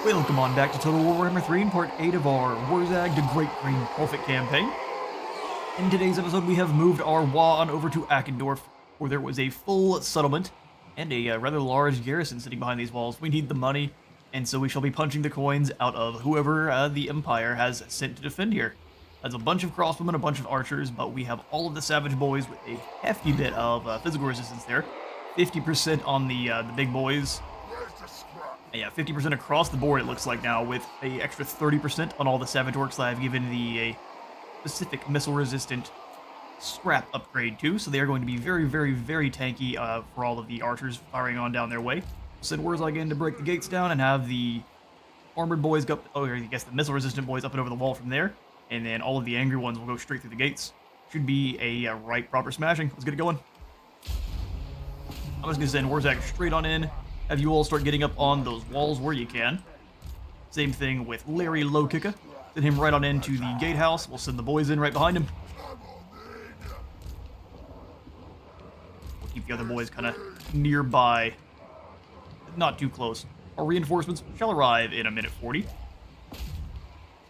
Welcome on back to Total War Warhammer 3 in Part 8 of our Wurzzag the Great Green Prophet campaign. In today's episode, we have moved our Wa on over to Ockendorf, where there was a full settlement and a rather large garrison sitting behind these walls. We need the money, and so we shall be punching the coins out of whoever the Empire has sent to defend here. That's a bunch of crossbowmen, a bunch of archers, but we have all of the savage boys with a hefty bit of physical resistance there. 50% on the big boys. Yeah, 50% across the board it looks like now, with a extra 30% on all the savage orcs that I've given the specific missile-resistant scrap upgrade to, so they are going to be very, very, very tanky for all of the archers firing on down their way. Send Wurzzag in to break the gates down and have the armored boys go up, I guess the missile-resistant boys up and over the wall from there, and then all of the angry ones will go straight through the gates. Should be a right proper smashing. Let's get it going. I'm just going to send Wurzzag straight on in. Have you all start getting up on those walls where you can. Same thing with Larry Low Kicker. Send him right on into the gatehouse. We'll send the boys in right behind him. We'll keep the other boys kind of nearby. Not too close. Our reinforcements shall arrive in a minute 40. It's going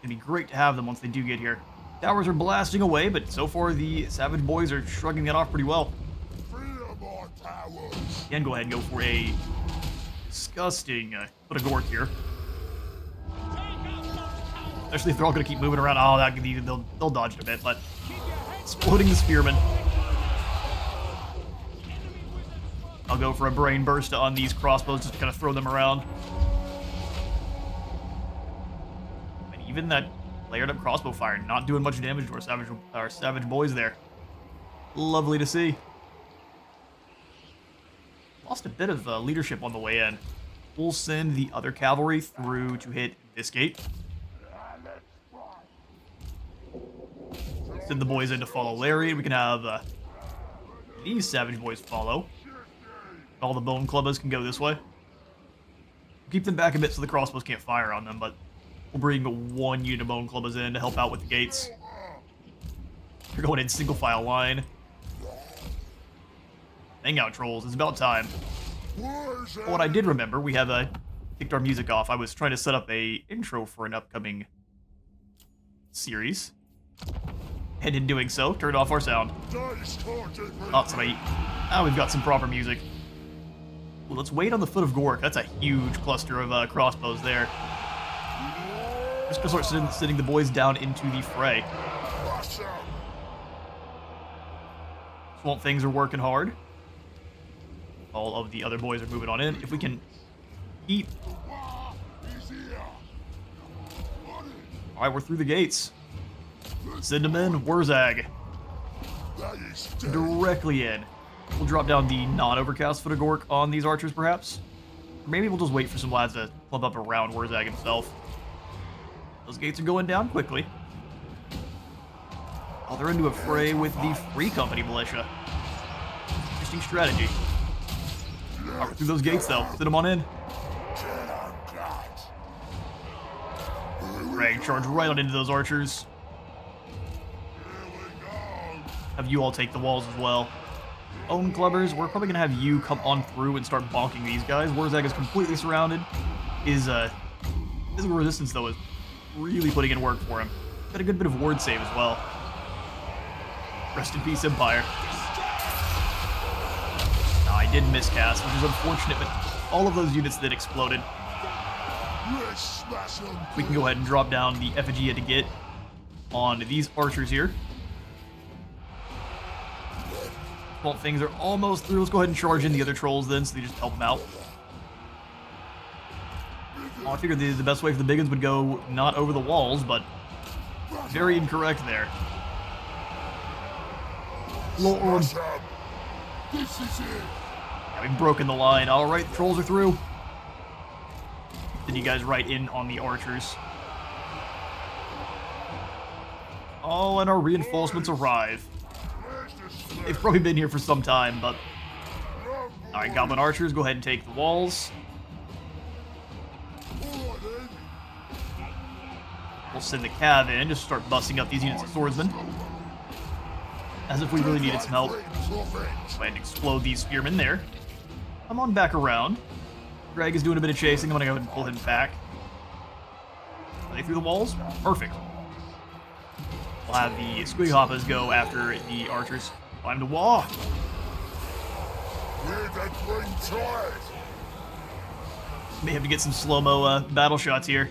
to be great to have them once they do get here. Towers are blasting away, but so far the savage boys are shrugging that off pretty well. Again, go ahead and go for a disgusting put a gork here. Especially if they're all going to keep moving around. Oh, that could be, they'll dodge it a bit, but exploding the spearmen. I'll go for a brain burst on these crossbows just to kind of throw them around. And even that layered up crossbow fire not doing much damage to our savage boys there. Lovely to see. Lost a bit of leadership on the way in. We'll send the other cavalry through to hit this gate. Send the boys in to follow Larry. We can have these savage boys follow. All the bone clubbers can go this way. Keep them back a bit so the crossbows can't fire on them, but we'll bring one unit of bone clubbers in to help out with the gates. We're going in single file line. Hang out, trolls. It's about time. What I did remember, we have kicked our music off. I was trying to set up a intro for an upcoming series. And in doing so, turned off our sound. Oh, somebody. Ah, we've got some proper music. Well, let's wait on the foot of Gork. That's a huge cluster of crossbows there. Just gonna start sitting the boys down into the fray. Swamp things are working hard. All of the other boys are moving on in. If we can keep... Alright, we're through the gates. Send them in. Wurzzag. Directly in. We'll drop down the non-overcast foot of Gork on these archers, perhaps. Or maybe we'll just wait for some lads to clump up around Wurzzag himself. Those gates are going down quickly. Oh, they're into a fray with the Free Company militia. Interesting strategy. Alright, we're through those gates, though. Send them on in. Drag charge right on into those archers. Have you all take the walls as well. Own clubbers, we're probably going to have you come on through and start bonking these guys. Wurzzag is completely surrounded. His physical resistance, though, is really putting in work for him. Got a good bit of ward save as well. Rest in peace, Empire. I did miscast, which is unfortunate, but all of those units that exploded. We can go ahead and drop down the effigy to get on these archers here. Well, things are almost through. Let's go ahead and charge in the other trolls then, so they just help them out. Well, I figured the best way for the big ones would go not over the walls, but very incorrect there. Lord. This is it. We've broken the line. Alright, the trolls are through. Then you guys right in on the archers. Oh, and our reinforcements arrive. They've probably been here for some time, but... Alright, Goblin archers, go ahead and take the walls. We'll send the cav in, just start busting up these units of swordsmen. As if we really needed some help. Go ahead and explode these spearmen there. Come on back around. Greg is doing a bit of chasing. I'm going to go ahead and pull him back. Are they through the walls? Perfect. We'll have the squig hoppers go after the archers. Climb the wall. May have to get some slow-mo battle shots here.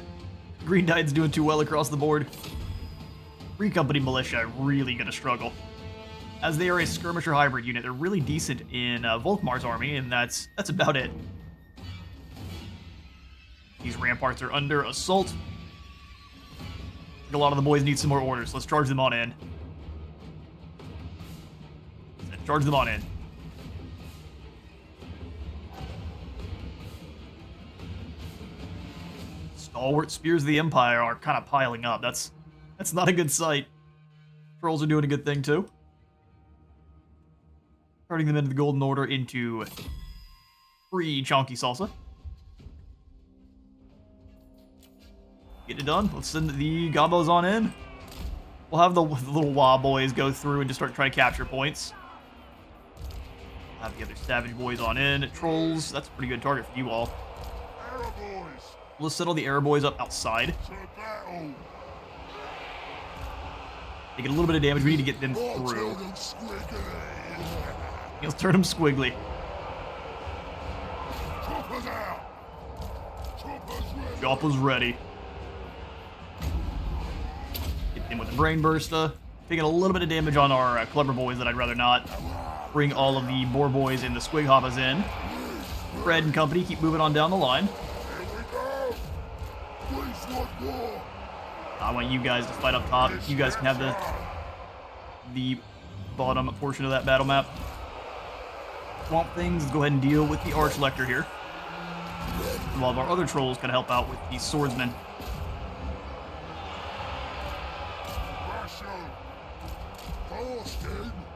Green Tide's doing too well across the board. Free Company Militia really gonna struggle. As they are a skirmisher hybrid unit, they're really decent in Volkmar's army, and that's about it. These ramparts are under assault. A lot of the boys need some more orders. Let's charge them on in. Charge them on in. Stalwart spears of the Empire are kind of piling up. That's not a good sight. Trolls are doing a good thing too. Turning them into the Golden Order into free chonky salsa. Get it done. Let's send the gobos on in. We'll have the little Wah boys go through and just start trying to capture points. We'll have the other Savage boys on in. Trolls, that's a pretty good target for you all. Let's settle the Arrow boys up outside. They get a little bit of damage. We need to get them through. Let's turn them squiggly. Chopper's ready. Get in with the Brain Burster. Taking a little bit of damage on our Clever boys that I'd rather not. Bring all of the Boar boys and the Squig Hoppers in. Fred and company keep moving on down the line. I want you guys to fight up top. You guys can have the bottom portion of that battle map. Swamp Things, let's go ahead and deal with the Archlector here. While our other trolls can help out with the swordsmen.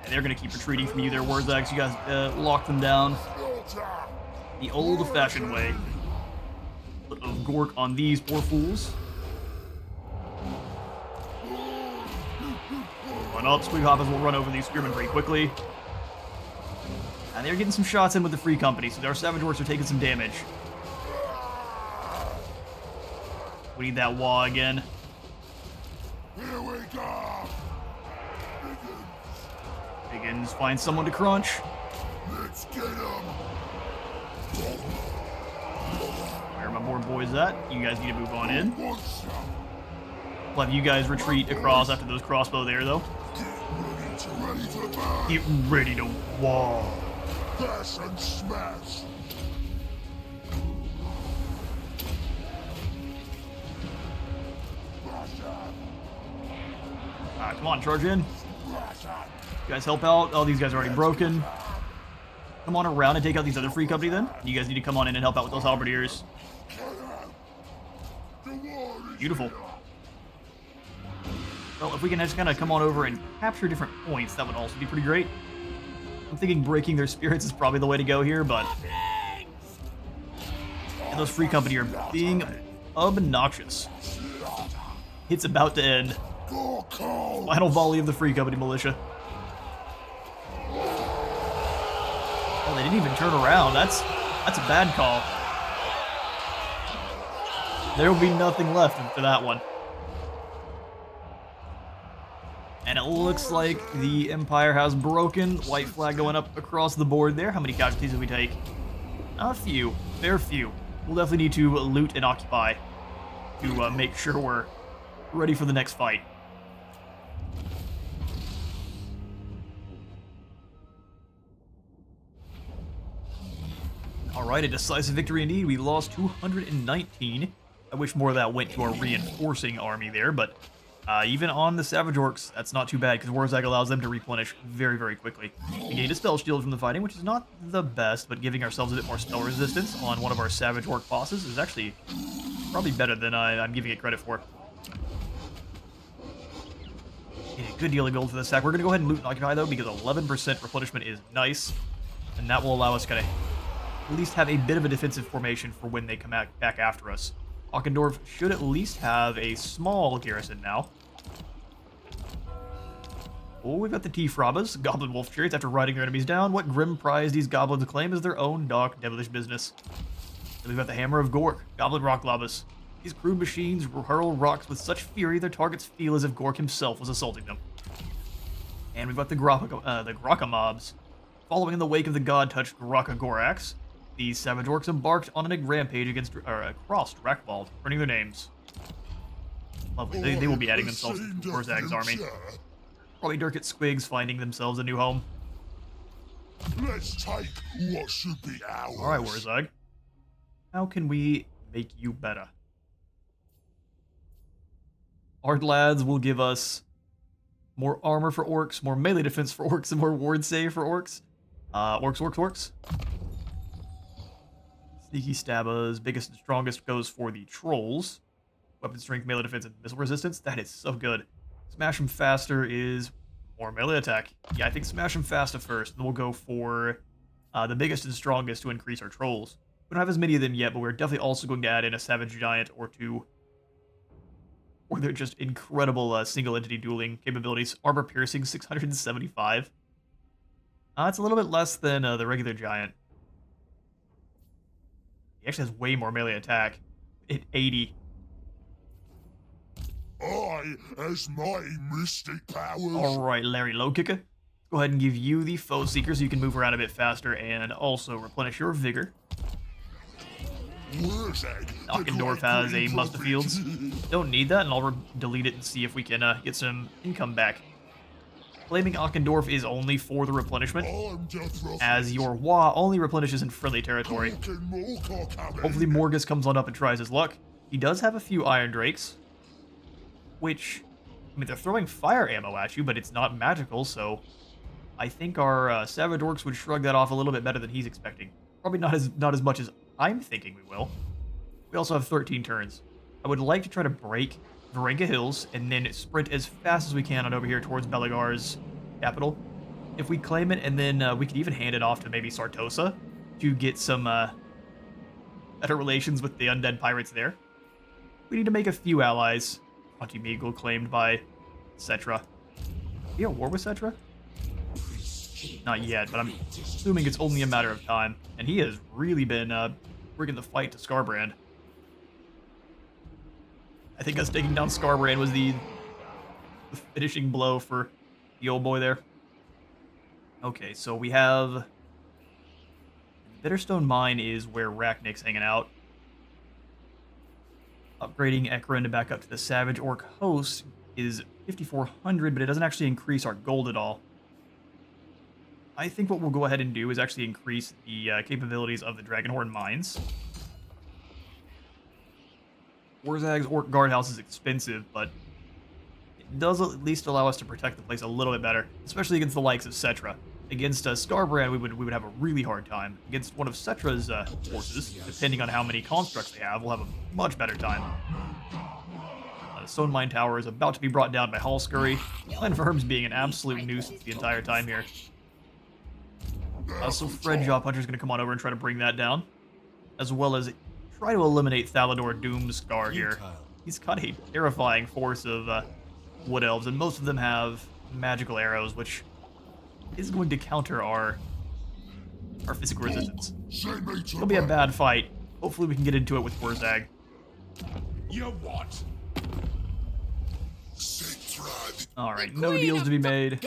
And they're going to keep retreating from you there, Wurzzag, so you guys lock them down the old-fashioned way. Put of Gork on these poor fools. Run up, Squig Hoppers will run over these spearmen pretty quickly. And they're getting some shots in with the Free Company, so our Savage Orcs are taking some damage. We need that Wah again. Here we go. Higgins, find someone to crunch. Let's get him. Where are my more boys at? You guys need to move on in. We'll have you guys retreat across after those crossbow there, though. Get ready to Wah. Bash and smash. Alright, come on, charge in. You guys help out. Oh, these guys are already broken. Come on around and take out these other Free Company then. You guys need to come on in and help out with those halberdiers. Beautiful. Well, if we can just kind of come on over and capture different points, that would also be pretty great. I'm thinking breaking their spirits is probably the way to go here, but... And those Free Company are being obnoxious. It's about to end. Final volley of the Free Company militia. Oh, they didn't even turn around. That's a bad call. There will be nothing left after that one. And it looks like the Empire has broken. White flag going up across the board there. How many casualties did we take? Not a few. Very few. We'll definitely need to loot and occupy to make sure we're ready for the next fight. Alright, a decisive victory indeed. We lost 219. I wish more of that went to our reinforcing army there, but even on the Savage Orcs, that's not too bad, because Wurzzag allows them to replenish very, very quickly. We gained a spell shield from the fighting, which is not the best, but giving ourselves a bit more spell resistance on one of our Savage Orc bosses is actually probably better than I'm giving it credit for. Yeah, good deal of gold for this sack. We're going to go ahead and loot and occupy, though, because 11% replenishment is nice, and that will allow us to kind of at least have a bit of a defensive formation for when they come back after us. Ockendorf should at least have a small garrison now. Oh, we've got the T-Frabas, Goblin Wolf Chariots, after riding their enemies down. What grim prize these goblins claim is their own dark, devilish business. Then we've got the Hammer of Gork, Goblin Rock Labas. These crude machines hurl rocks with such fury their targets feel as if Gork himself was assaulting them. And we've got the Grokka mobs. Following in the wake of the god-touched Grokka Gorax, these savage orcs embarked on a rampage across Drakvald, earning their names. Lovely. They will be adding themselves to Wurzzag's army. Probably Durkit Squigs finding themselves a new home. Let's take what should be ours. Alright, Wurzzag. How can we make you better? Our lads will give us more armor for orcs, more melee defense for orcs, and more ward save for orcs. Orcs. Sneaky stabbers, biggest and strongest goes for the trolls. Weapon strength, melee defense, and missile resistance. That is so good. Smash 'em faster is more melee attack. Yeah, I think smash 'em faster first. Then we'll go for the biggest and strongest to increase our trolls. We don't have as many of them yet, but we're definitely also going to add in a savage giant or two. Or they're just incredible single entity dueling capabilities. Armor piercing 675. It's a little bit less than the regular giant. He actually has way more melee attack. At 80. I, as mighty mystic powers. Alright, Larry Lowkicker. Let's go ahead and give you the Foe Seeker so you can move around a bit faster and also replenish your vigor. Ockendorf has a Mustafields. Don't need that, and I'll delete it and see if we can get some income back. Flaming Ockendorf is only for the replenishment, as your Wa only replenishes in friendly territory. Hopefully Morgus comes on up and tries his luck. He does have a few Iron Drakes, which, I mean, they're throwing fire ammo at you, but it's not magical, so I think our Savage Orcs would shrug that off a little bit better than he's expecting. Probably not as much as I'm thinking we will. We also have 13 turns. I would like to try to break Varenka Hills and then sprint as fast as we can on over here towards Belegar's capital. If we claim it, and then we could even hand it off to maybe Sartosa to get some better relations with the undead pirates there. We need to make a few allies. Pontymeagle claimed by Cetra. Are we at war with Cetra? Not yet, but I'm assuming it's only a matter of time. And he has really been bringing the fight to Skarbrand. I think us taking down Skarbrand was the finishing blow for the old boy there. Okay, so we have... Bitterstone Mine is where Rachnik's hanging out. Upgrading Ekron back up to the Savage Orc host is 5,400, but it doesn't actually increase our gold at all. I think what we'll go ahead and do is actually increase the capabilities of the Dragonhorn mines. Wurzzag's Orc Guardhouse is expensive, but it does at least allow us to protect the place a little bit better, especially against the likes of Cetra. Against Skarbrand, we would have a really hard time. Against one of Cetra's forces, depending on how many constructs they have, we'll have a much better time. The Stone Mine Tower is about to be brought down by Hallscurry. Glenverm's being an absolute nuisance the entire time here. So Fred Jawpuncher's going to come on over and try to bring that down, as well as try to eliminate Thalador Doomscar here. He's got a terrifying force of Wood Elves, and most of them have magical arrows, which is going to counter our physical resistance. It'll be a bad fight. Hopefully we can get into it with Wurzzag. You what? Alright, no deals to be made.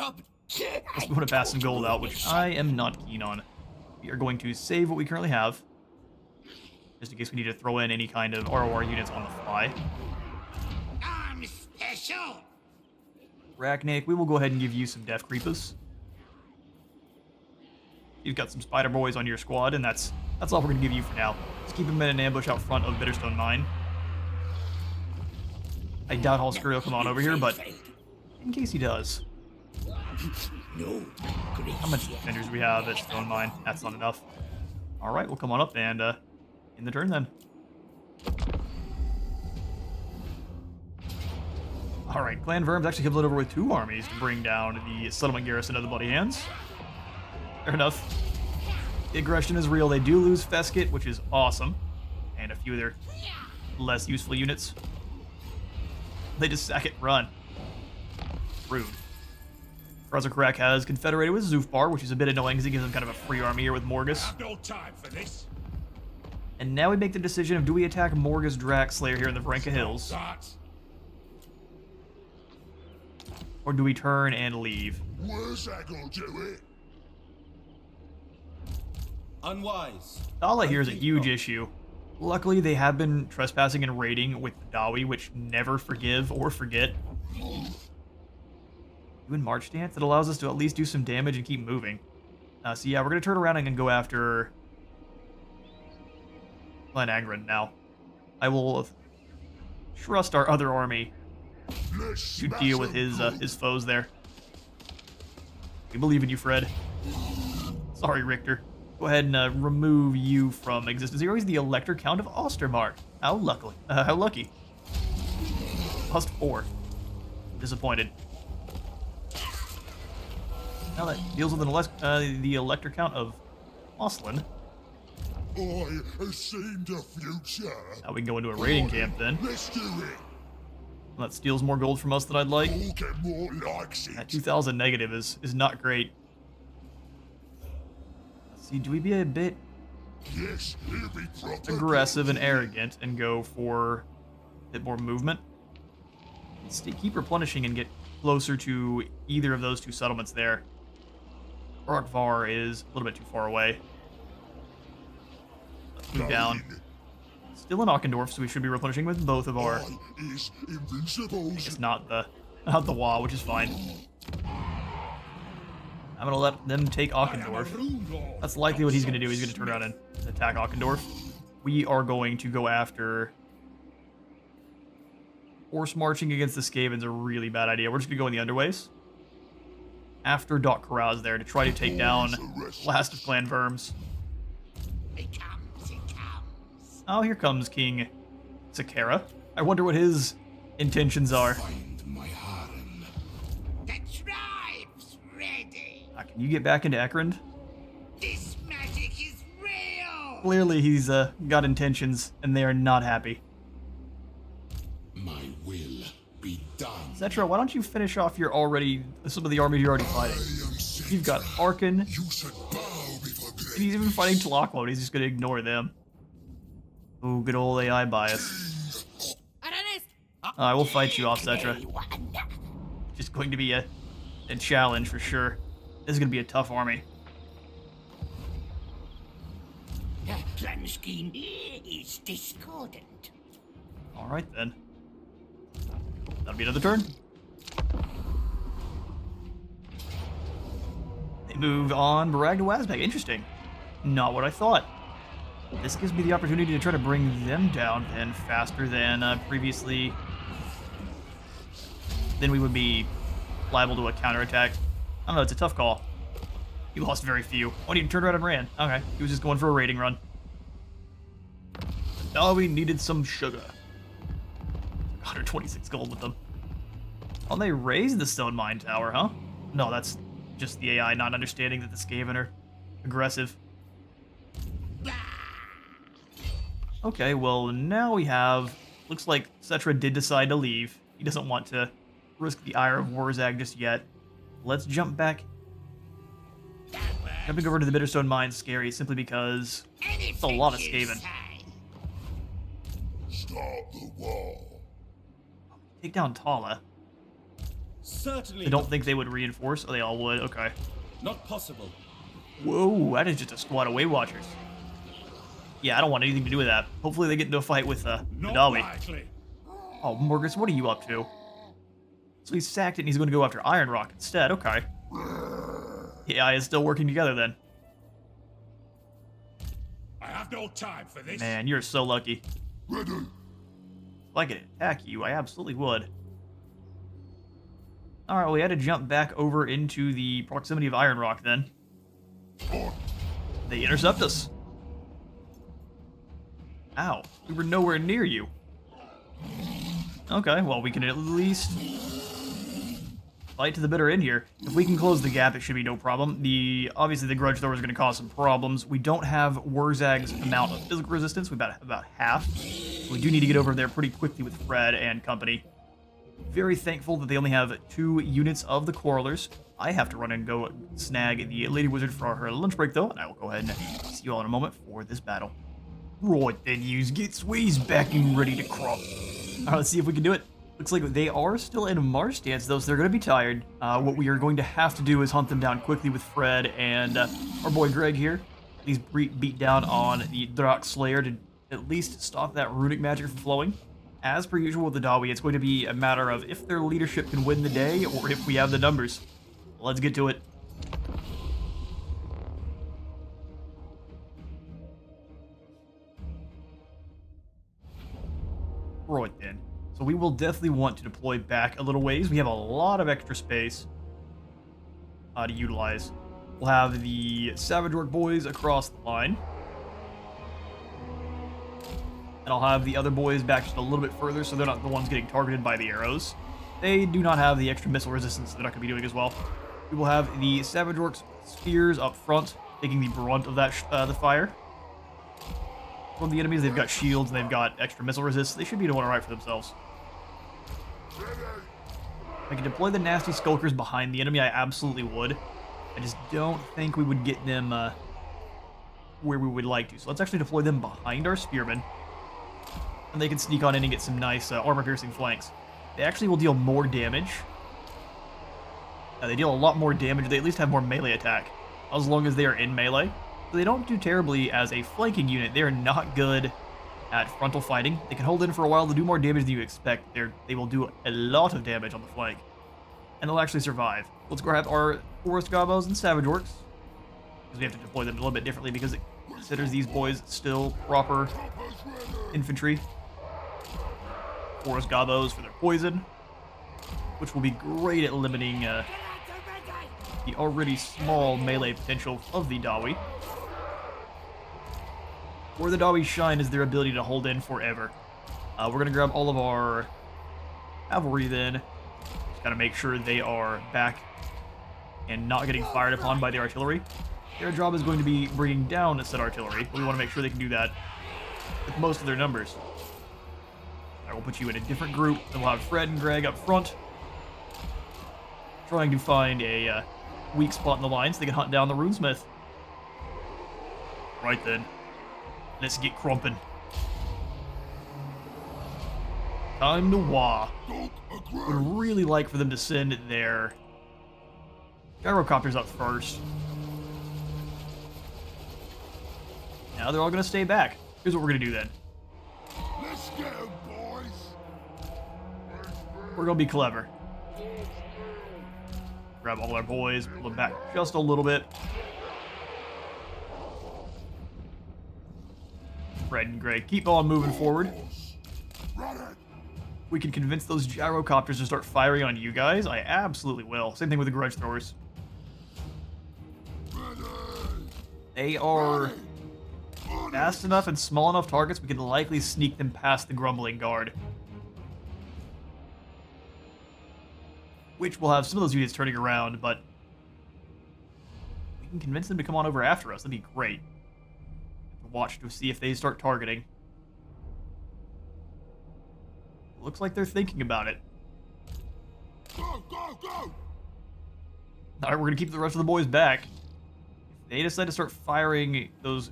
Let's want to pass some gold out, which I am not keen on. We are going to save what we currently have, just in case we need to throw in any kind of ROR units on the fly. I'm special. Rachnik, we will go ahead and give you some Death Creepers. You've got some Spider Boys on your squad, and that's all we're going to give you for now. Just keep him in an ambush out front of Bitterstone Mine. I doubt Hallscurry will come on over here, but in case he does. How much defenders do we have at Stone Mine? That's not enough. Alright, we'll come on up and end the turn then. Alright, Clan Verm's actually hibbled over with 2 armies to bring down the settlement garrison of the Bloody Hands. Fair enough. The aggression is real. They do lose Feskit, which is awesome. And a few of their less useful units. They just sack it and run. Rude. Razorcrack has confederated with Zufbar, which is a bit annoying because he gives him kind of a free army here with Morgus. No time for this. And now we make the decision of, do we attack Morgus Draxslayer here in the Vrenka Hills? That. Or do we turn and leave? Wurzzag will do it. Unwise. Dawi here is a huge issue. Luckily, they have been trespassing and raiding with the Dawi, which never forgive or forget. Doing March Dance, it allows us to at least do some damage and keep moving. So yeah, we're going to turn around and go after Glen Agron now. I will trust our other army to deal with his foes there. We believe in you, Fred. Sorry, Richter. Go ahead and remove you from existence. Here is the Elector Count of Ostermark. How lucky. +4. Disappointed. Now that deals with the Elector Count of Oslin. I have seen the future. Now we can go into a raiding camp then. Let's do it. That steals more gold from us than I'd like. Ockendorf likes That it. 2,000 negative is not great. Let's see, do we be a bit Yes, he'll be proper aggressive and arrogant and go for a bit more movement? Keep replenishing and get closer to either of those two settlements there. Rokvar is a little bit too far away. Let's move down. Still in Ockendorf, so we should be replenishing with both of our. Is invincible. It's not the Wa, which is fine. I'm gonna let them take Ockendorf. That's likely what he's gonna do. He's gonna turn around and attack Ockendorf. We are going to go after. Horse marching against the Skaven's a really bad idea. We're just gonna go in the underways. After Doc Caraz there to try to take down last of Clan Verms. It comes, it comes. Oh, here comes King Sakara. I wonder what his intentions are. Find my harem. The tribe's ready. Can you get back into Ekrund? This magic is real. Clearly he's got intentions, and they are not happy. My will be done. Cetra, why don't you finish off some of the armies you're already fighting? You've got Arkan, You should bow before and great. he's even fighting Tlaloc, he's just gonna ignore them. Ooh, good old AI bias. I will fight you off, Cetra. Just going to be a challenge for sure. This is gonna be a tough army. The plan scheme is discordant. Alright then. That'll be another turn. They move on Barag to Wazbag. Interesting. Not what I thought. This gives me the opportunity to try to bring them down then faster than previously. Then we would be liable to a counterattack. I don't know, it's a tough call. He lost very few. Oh, he turned around and ran. Okay, he was just going for a raiding run. Oh, we needed some sugar. 126 gold with them. Oh, they raised the stone mine tower, huh? No, that's just the AI not understanding that the Skaven are aggressive. Okay, well, now we have... Looks like Cetra did decide to leave. He doesn't want to risk the ire of Wurzzag just yet. Let's jump back. Jumping over to the Bitterstone Mine is scary simply because it's a lot of Skaven. Start the wall. Take down Tala. Certainly I don't think they would reinforce. Oh, they all would. Okay. not possible. Whoa, that is just a squad of Weight Watchers. Yeah, I don't want anything to do with that. Hopefully they get into a fight with the Dawi. likely. Oh, Morgus, what are you up to? So he's sacked it and he's going to go after Iron Rock instead. Okay. The AI is still working together then. I have no time for this. Man, you're so lucky. Ready. If I could attack you, I absolutely would. Alright, well, we had to jump back over into the proximity of Iron Rock then. They intercept us. Ow, we were nowhere near you. Okay, well, we can at least fight to the bitter end here. If we can close the gap, it should be no problem. Obviously, the Grudge Thrower is going to cause some problems. We don't have Wurzzag's amount of physical resistance. We've got about half. So we do need to get over there pretty quickly with Fred and company. Very thankful that they only have 2 units of the Quarrelers. I have to run and go snag the Lady Wizard for her lunch break, though, and I will go ahead and see you all in a moment for this battle. Right then, yous get squeezed back and ready to crop. Alright, let's see if we can do it. Looks like they are still in march stance though, so they're going to be tired. What we are going to have to do is hunt them down quickly with Fred and our boy Greg here. He's beat down on the Drak Slayer to at least stop that runic magic from flowing. As per usual with the Dawi, it's going to be a matter of if their leadership can win the day or if we have the numbers. Let's get to it. Right then. So we will definitely want to deploy back a little ways. We have a lot of extra space to utilize. We'll have the Savage Orc boys across the line. And I'll have the other boys back just a little bit further so they're not the ones getting targeted by the arrows. They do not have the extra missile resistance that they're not going to be doing as well. We will have the Savage Orcs spears up front, taking the brunt of that the fire. From the enemies, they've got shields and they've got extra missile resist. They should be doing alright for themselves. If I could deploy the nasty skulkers behind the enemy, I absolutely would. I just don't think we would get them where we would like to. So let's actually deploy them behind our spearmen. And they can sneak on in and get some nice armor-piercing flanks. They actually will deal more damage. They deal a lot more damage. They at least have more melee attack, as long as they are in melee. So they don't do terribly as a flanking unit. They are not good at frontal fighting. They can hold in for a while to do more damage than you expect. They will do a lot of damage on the flank. And they'll actually survive. Let's grab our Forest Gobos and Savage Orcs, because we have to deploy them a little bit differently because it considers these boys still proper infantry. Forest Gobos for their poison, which will be great at limiting the already small melee potential of the Dawi. Where the Dawi shine is their ability to hold in forever. We're going to grab all of our cavalry then. Just gotta make sure they are back and not getting fired upon by the artillery. Their job is going to be bringing down said artillery, but we want to make sure they can do that with most of their numbers. I will put you in a different group, and we'll have Fred and Greg up front, trying to find a weak spot in the line so they can hunt down the runesmith. Right then, let's get crumpin'. Time to wah. Would really like for them to send their gyrocopters up first. Now they're all going to stay back. Here's what we're going to do then. Let's get 'em, boys. We're going to be clever. Grab all our boys, pull them back just a little bit. Fred and Greg, keep on moving forward. We can convince those gyrocopters to start firing on you guys. I absolutely will. Same thing with the grudge throwers. They are fast enough and small enough targets, we can likely sneak them past the grumbling guard. Which will have some of those units turning around, but we can convince them to come on over after us. That'd be great. Watch to see if they start targeting. Looks like they're thinking about it. Go, go, go! Alright, we're gonna keep the rest of the boys back. If they decide to start firing those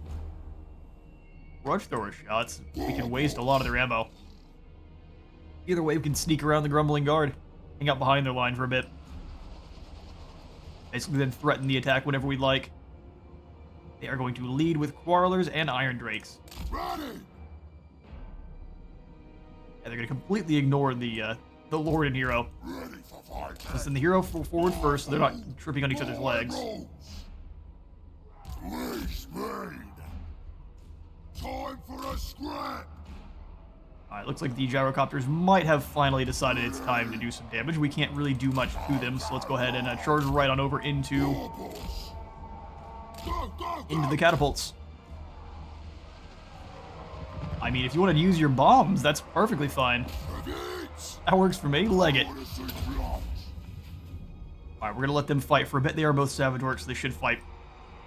grudge thrower shots, we can waste a lot of their ammo. Either way, we can sneak around the grumbling guard, hang out behind their line for a bit. Basically then threaten the attack whenever we'd like. They are going to lead with Quarrelers and Iron Drakes. Ready! And they're going to completely ignore the Lord and Hero. Ready for fight. Let's send the Hero forward first so they're not tripping on each other's legs. Please, speed. Time for a scrap. Alright, looks like the gyrocopters might have finally decided it's time to do some damage. We can't really do much to them, so let's go ahead and charge right on over into the catapults. I mean, if you want to use your bombs, that's perfectly fine. That works for me. Leg it. Alright, we're going to let them fight for a bit. They are both Savage Orcs, so they should fight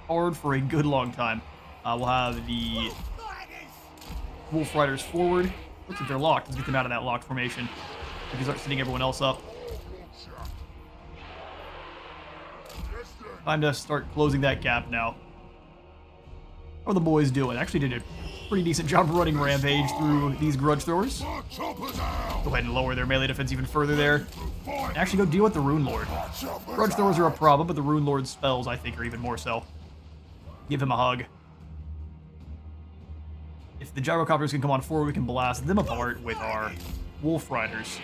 hard for a good long time. We'll have the Wolf Riders forward. Looks like they're locked. Let's get them out of that locked formation. We can start setting everyone else up. Time to start closing that gap now. How are the boys doing? Actually did a pretty decent job running rampage through these grudge throwers. My chopper's out. Go ahead and lower their melee defense even further there. And actually go deal with the Rune Lord. My chopper's Grudge throwers are a out. problem, but the Rune Lord's spells, I think, are even more so. Give him a hug. If the gyrocopters can come on forward, we can blast them apart with our Wolf Riders,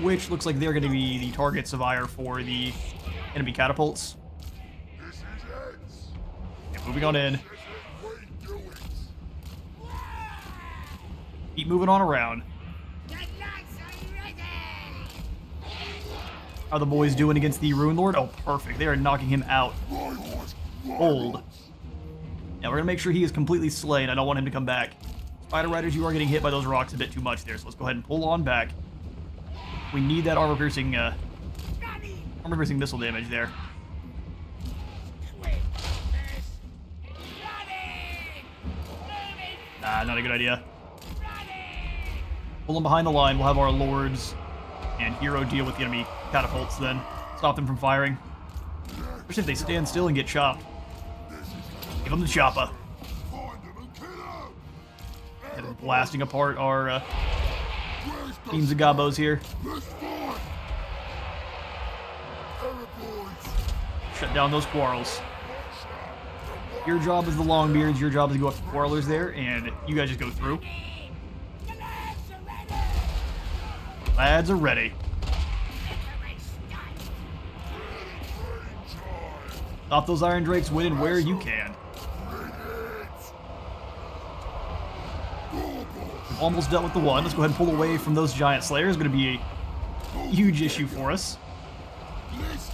which looks like they're going to be the targets of ire for the enemy catapults. This is Handz. And moving on in. This is we do it. Keep moving on around. The knights are ready! How are the boys doing against the Rune Lord? Oh, perfect. They are knocking him out. Right horse. Old. Now we're going to make sure he is completely slain. I don't want him to come back. Spider Riders, you are getting hit by those rocks a bit too much there, so let's go ahead and pull on back. We need that armor-piercing missile damage there. Quick, miss! Running! Moving! Nah, not a good idea. Running! Pull them behind the line. We'll have our lords and hero deal with the enemy catapults then. Stop them from firing. Especially if they stand still and get chopped. Give them the chopper. Find him and kill him. And then blasting apart our Where's the teams of gobos here. Let's fight. Error boys. Shut down those quarrels. Your job is the Longbeards. Your job is to go up to quarrelers there, and you guys just go through. The lads are ready! Lads are ready. Stop those Iron Drakes winning where you can. We've almost dealt with the one. Let's go ahead and pull away from those Giant Slayers. Going to be a huge issue for us.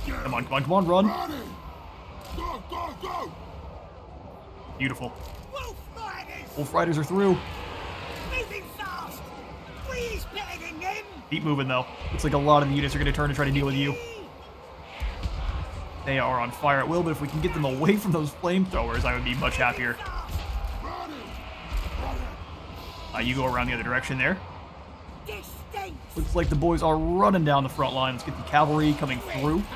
Come on, come on, come on, run. Go, go, go. Beautiful. Wolf Riders! Wolf Riders are through. Moving fast! Please better than them! Keep moving, though. Looks like a lot of the units are going to turn and try to deal with you. They are on fire at will, but if we can get them away from those flamethrowers, I would be much happier. You go around the other direction there. Distinct! Looks like the boys are running down the front line. Let's get the cavalry coming through. Moving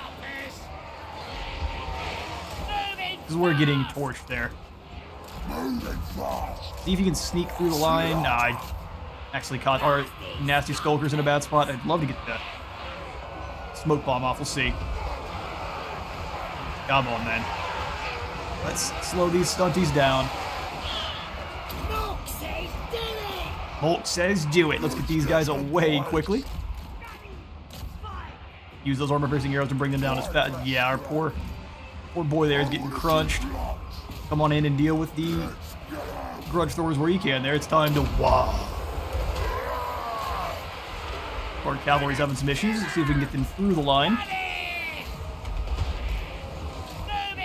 This is where we're getting torched there. Moving fast. See if you can sneak through the line. Nah, I actually caught our nasty skulkers in a bad spot. I'd love to get the smoke bomb off. We'll see. Come on, then. Let's slow these stunties down. Mark says do it! Bolt says do it. Let's get these guys away quickly. Use those armor-piercing arrows to bring them down as fast. Yeah, our poor boy there is getting crunched. Come on in and deal with the grudge throwers where you can there. It's time to wow. Our cavalry's having some issues. Let's see if we can get them through the line.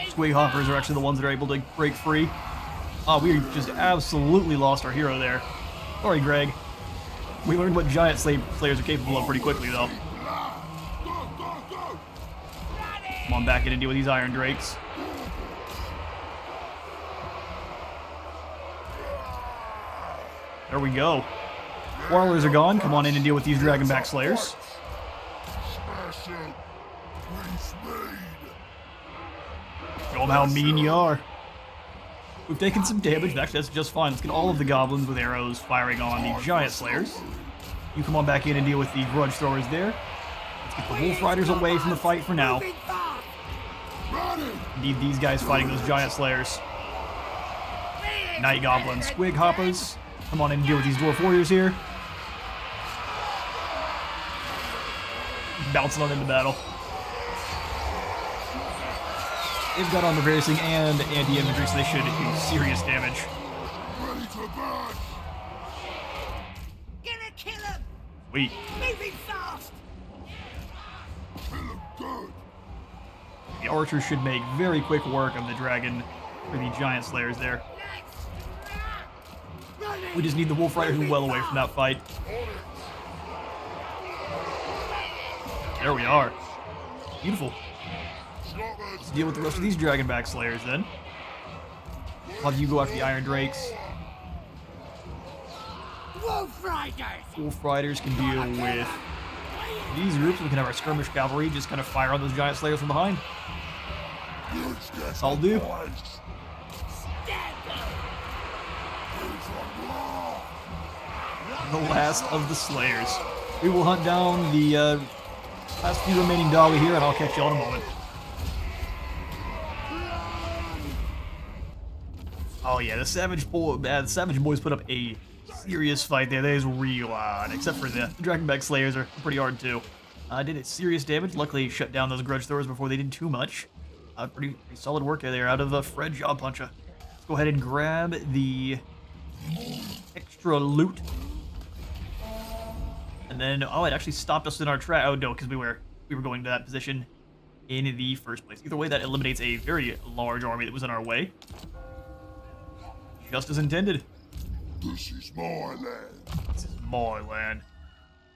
Squig hoppers are actually the ones that are able to break free. Oh, we just absolutely lost our hero there. Sorry, Greg. We learned what giant slayers are capable of pretty quickly, though. Come on back in and deal with these Iron Drakes. There we go. Warlords are gone. Come on in and deal with these Dragonback Slayers. Smash it. Please speed. Show them how mean you are. We've taken some damage. Actually, that's just fine. Let's get all of the goblins with arrows firing on the Giant Slayers. You come on back in and deal with the Grudge Throwers there. Let's get the Wolf Riders away from the fight for now. Moving fast! Need these guys fighting those Giant Slayers. Night Goblins, Squig Hoppers. Come on in and deal with these Dwarf Warriors here. Bouncing on into battle. They've got armor-piercing and anti-infantry, so they should do serious damage. Ready to burn. Gonna kill him! Sweet. Moving fast! Kill him good. The archers should make very quick work of the dragon for the Giant Slayers there. We just need the Wolf Riders well away from that fight. There we are. Beautiful. Let's deal with the rest of these Dragonback Slayers then. I'll have you go after the Iron Drakes. Wolf Riders! Wolf Riders can deal with these groups. We can have our skirmish cavalry just kind of fire on those Giant Slayers from behind. Let's get I'll do. boys. Stab them! Who's on the last of the Slayers. We will hunt down the last few remaining Dawi here, and I'll catch you all in a moment. Oh yeah, the Savage Boys put up a serious fight there. That is real odd, except for the Dragonback Slayers are pretty hard too. Did it serious damage. Luckily, shut down those grudge throwers before they did too much. Pretty solid work there out of Fred Jaw Puncher. Let's go ahead and grab the extra loot. And then, oh, it actually stopped us in our track. Oh no, because we were going to that position in the first place. Either way, that eliminates a very large army that was in our way. Just as intended. This is my land. This is my land.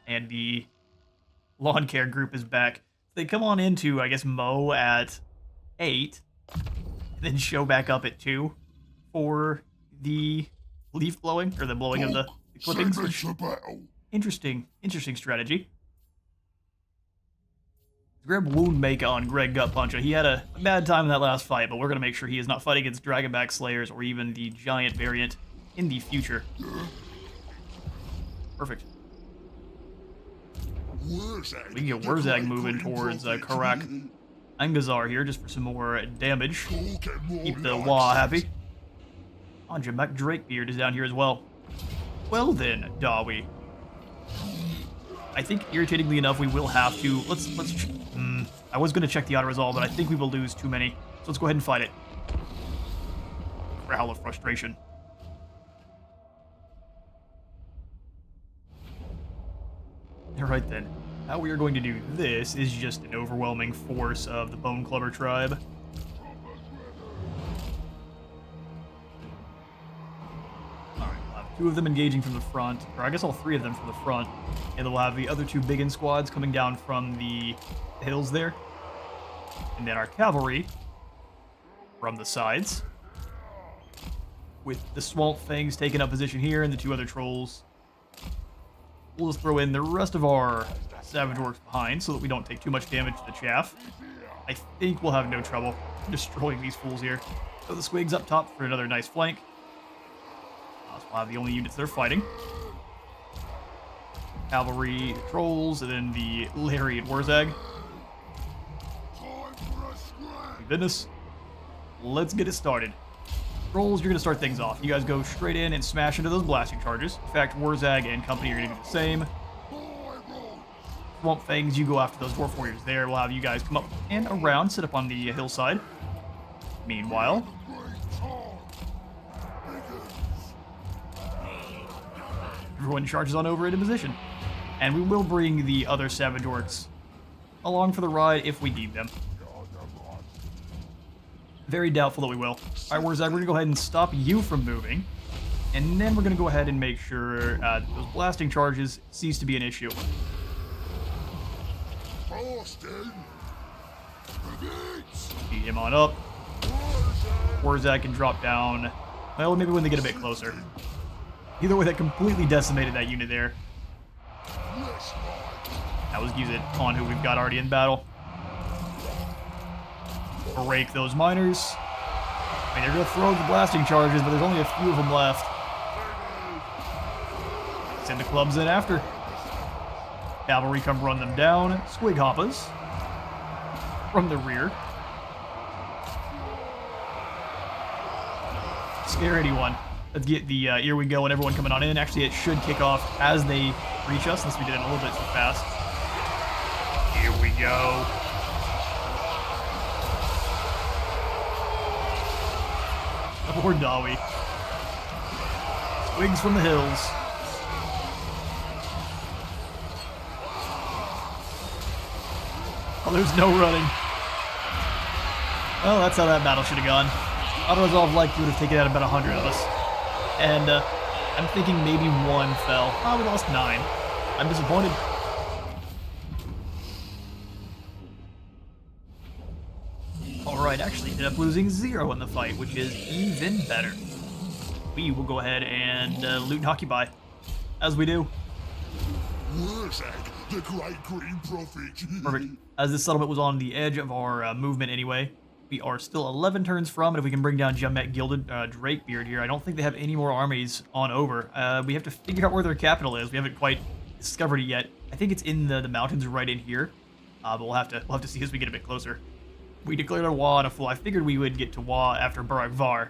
And the lawn care group is back. They come on into, I guess, mow at 8, and then show back up at 2 for the leaf blowing, or the blowing of the clippings. Which, interesting strategy. Grab Wound Make on Greg Gut Puncher. He had a bad time in that last fight, but we're going to make sure he is not fighting against Dragonback Slayers or even the giant variant in the future. Perfect. We can get Wurzzag moving towards Karak Angazar here just for some more damage. Keep the Wah happy. Oh, Jamek Drakebeard is down here as well. Well then, Dawi. I think, irritatingly enough, we will have to... Let's I was going to check the auto-resolve, but I think we will lose too many. So let's go ahead and fight it. Growl of frustration. Alright then. How we are going to do this is just an overwhelming force of the Bone Clubber tribe. Alright, we'll have 2 of them engaging from the front, or I guess all 3 of them from the front, and then we'll have the other 2 Biggin squads coming down from the hills there. And then our cavalry from the sides, with the Swamp Fangs taking up position here and the 2 other trolls. We'll just throw in the rest of our Savage Orcs behind so that we don't take too much damage to the chaff. I think we'll have no trouble destroying these fools here. So the Squigs up top for another nice flank. So we'll have the only units that are fighting. Cavalry, trolls, and then the Larry and Wurzzag. Thank goodness. Let's get it started. Trolls, you're going to start things off. You guys go straight in and smash into those blasting charges. In fact, Wurzzag and company are going to do the same. Swamp Fangs, you go after those Dwarf Warriors there. We'll have you guys come up and around, sit up on the hillside. Meanwhile, everyone charges on over into position. And we will bring the other Savage Orcs along for the ride if we need them. Very doubtful that we will. Alright, Wurzzag, we're going to go ahead and stop you from moving. And then we're going to go ahead and make sure those blasting charges cease to be an issue. Beat him on up. Wurzzag can drop down. Well, maybe when they get a bit closer. Either way, that completely decimated that unit there. That was use it on who we've got already in battle. Break those miners. I mean, they're going to throw the blasting charges, but there's only a few of them left. Send the clubs in after. Cavalry come run them down. Squig Hoppas from the rear. Scare anyone. Let's get the Here We Go and everyone coming on in. Actually, it should kick off as they reach us, since we did it a little bit too fast. Here we go. Poor Dawi. Squigs from the hills. Oh, there's no running. Well, that's how that battle should have gone. Auto-resolve like you would have taken out about 100 of us. And I'm thinking maybe 1 fell. Oh, we lost 9. I'm disappointed. Alright, actually ended up losing 0 in the fight, which is even better. We will go ahead and loot and occupy, as we do. Wurzzag, the great green prophet. Perfect. As this settlement was on the edge of our movement anyway, We are still 11 turns from, and if we can bring down Jamet Gilded Drakebeard here, I don't think they have any more armies on over. We have to figure out where their capital is. We haven't quite discovered it yet. I think it's in the mountains right in here, but we'll have to see as we get a bit closer. We declared a Wa and a Fool. I figured we would get to Wa after Barak Var.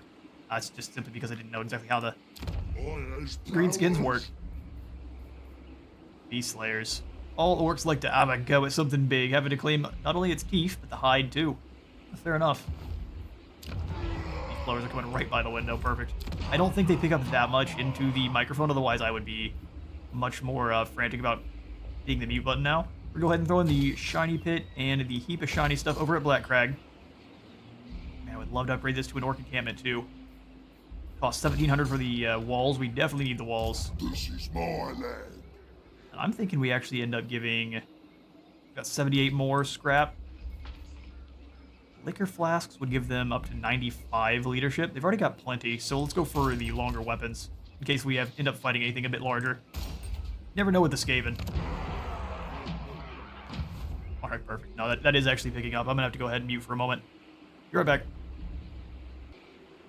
It's just simply because I didn't know exactly how the greenskins work. Beast Slayers. All orcs like to have a go at something big, having to claim not only its teeth, but the hide too. Fair enough. These blowers are coming right by the window, perfect. I don't think they pick up that much into the microphone, otherwise I would be much more frantic about hitting the mute button now. We're gonna go ahead and throw in the shiny pit and the heap of shiny stuff over at Black Crag. Man, I would love to upgrade this to an orc encampment too. Cost 1,700 for the walls. We definitely need the walls. This is my land. And I'm thinking we actually end up giving... Got 78 more scrap. Liquor flasks would give them up to 95 leadership. They've already got plenty, so let's go for the longer weapons in case we end up fighting anything a bit larger. Never know with the Skaven. Alright, perfect. No, that is actually picking up. I'm gonna have to go ahead and mute for a moment. Be right back.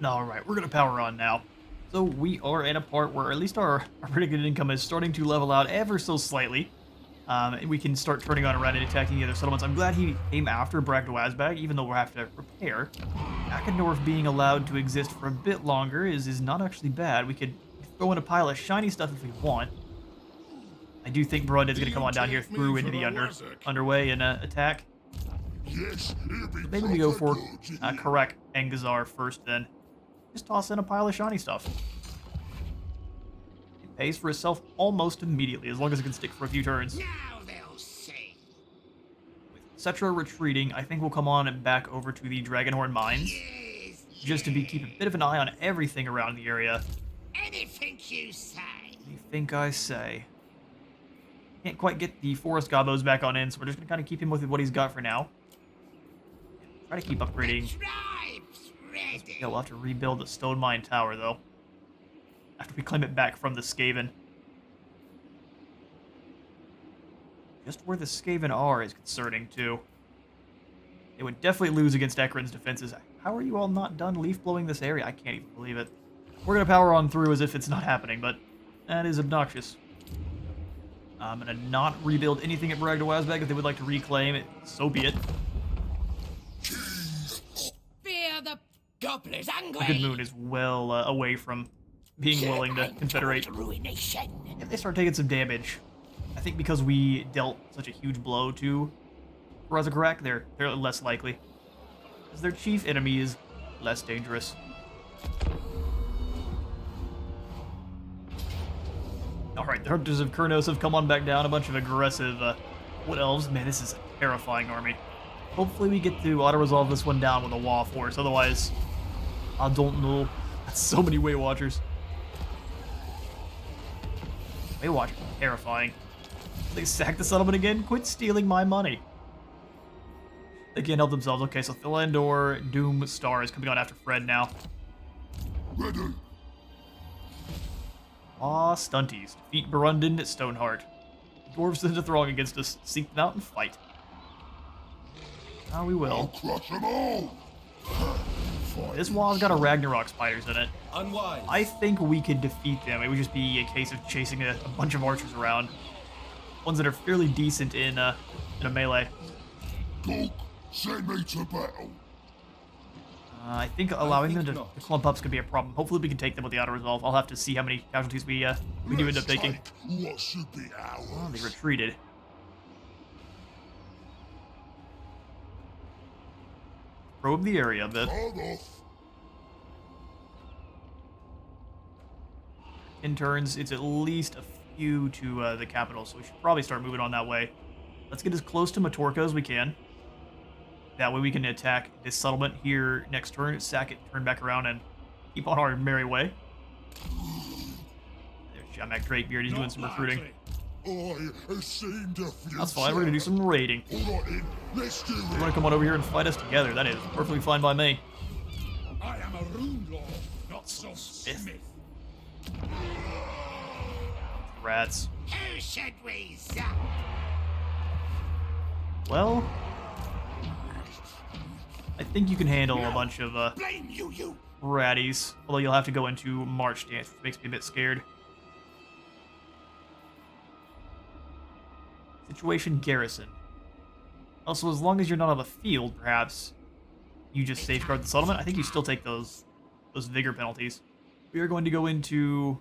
Alright, we're gonna power on now. So we are at a part where at least our pretty good income is starting to level out ever so slightly. And we can start turning on around and attacking the other settlements. I'm glad he came after Wurzzag, even though we'll have to repair. Ockendorf being allowed to exist for a bit longer is not actually bad. We could throw in a pile of shiny stuff if we want. I do think Brund is going to come on down here through into the underway and attack. Yes, Maybe we go for correct Engazar first then. Just toss in a pile of shiny stuff. It pays for itself almost immediately, as long as it can stick for a few turns. Now they'll see. With Cetra retreating, I think we'll come on and back over to the Dragonhorn Mines. Just to keep a bit of an eye on everything around the area. Anything you say. Anything I say. Can't quite get the Forest Gobos back on in, so we're just going to kind of keep him with what he's got for now. Try to keep upgrading. Tribes ready. Yeah, we'll have to rebuild the Stone Mine Tower, though. After we claim it back from the Skaven. Just where the Skaven are is concerning, too. They would definitely lose against Ekron's defenses. How are you all not done leaf-blowing this area? I can't even believe it. We're going to power on through as if it's not happening, but that is obnoxious. I'm going to not rebuild anything at Wurzzag if they would like to reclaim it. So be it. Fear the goblins angry. The Good Moon is well away from being willing to confederate. Ruination. If they start taking some damage, I think because we dealt such a huge blow to Wurzzag, they're less likely. Because their chief enemy is less dangerous. Alright, the Hunters of Kurnos have come on back down. A bunch of aggressive Wood Elves. Man, this is a terrifying army. Hopefully we get to auto-resolve this one down with a Wa force. Otherwise, I don't know. That's so many Way Watchers. Way Watchers are terrifying. They sack the settlement again? Quit stealing my money. They can't help themselves. Okay, so Thilandor, Doom, Star is coming on after Fred now. Ready. Aw, Stunties. Defeat Barundin at Stoneheart. Dwarves send a throng against us. Seek them out and fight. Ah, we I'll will. crush them all. This wall's got a Ragnarok spiders in it. Unwise. I think we could defeat them. It would just be a case of chasing a bunch of archers around. Ones that are fairly decent in a melee. Go, send me to battle. I think allowing them think to not. clump ups could be a problem. Hopefully we can take them with the auto-resolve. I'll have to see how many casualties we do end up taking. Take what should be ours. Oh, they retreated. Probe the area a bit. Hold off. In turns, it's at least a few to the capital, so we should probably start moving on that way. Let's get as close to Matorka as we can. That way we can attack this settlement here next turn, sack it, turn back around, and keep on our merry way. There's Jamak Drakebeard, he's doing some recruiting. I have seen the future. That's fine, we're gonna do some raiding. All right, then, let's do You it. wanna come on over here and fight us together? That is perfectly fine by me. I am a rune lord, not some smith. Rats. Who should we zap? Well, I think you can handle a bunch of Blame you! ratties, although you'll have to go into March stance, which makes me a bit scared. Situation garrison. Also, as long as you're not on the field, perhaps you just safeguard the settlement. I think you still take those vigor penalties. We are going to go into...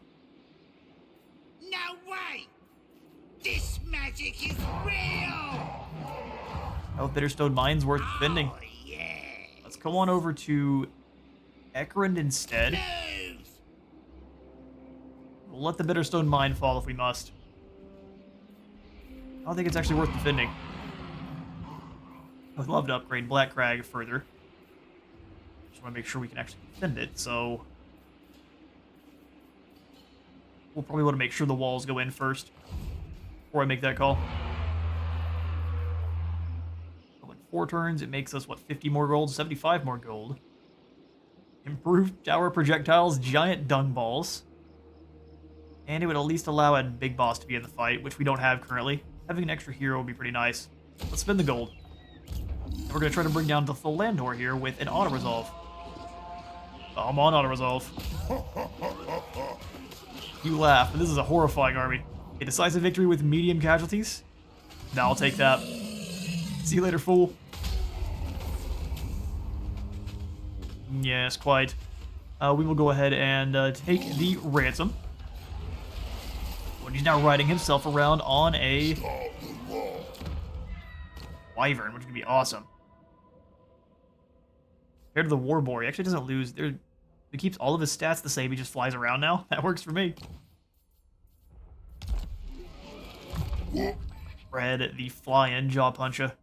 No way! This magic is real! Oh, Bitterstone Mine's worth defending. Oh, yeah! Let's go on over to Ekrund instead. Move! We'll let the Bitterstone Mine fall if we must. I don't think it's actually worth defending. I would love to upgrade Black Crag further. Just want to make sure we can actually defend it, so... We'll probably want to make sure the walls go in first before I make that call. So in 4 turns, it makes us, what, 50 more gold? 75 more gold. Improved tower projectiles, giant dung balls. And it would at least allow a big boss to be in the fight, which we don't have currently. Having an extra hero would be pretty nice. Let's spend the gold. And we're going to try to bring down the full Landor here with an auto-resolve. I'm on auto-resolve. You laugh, but this is a horrifying army. A decisive victory with medium casualties? Now I'll take that. See you later, fool. Yes, quite. We will go ahead and take the ransom. When he's now riding himself around on a wyvern, which is going to be awesome. Compared to the Warboar, he actually doesn't lose. He keeps all of his stats the same. He just flies around now. That works for me. Red, the fly-in jaw puncher.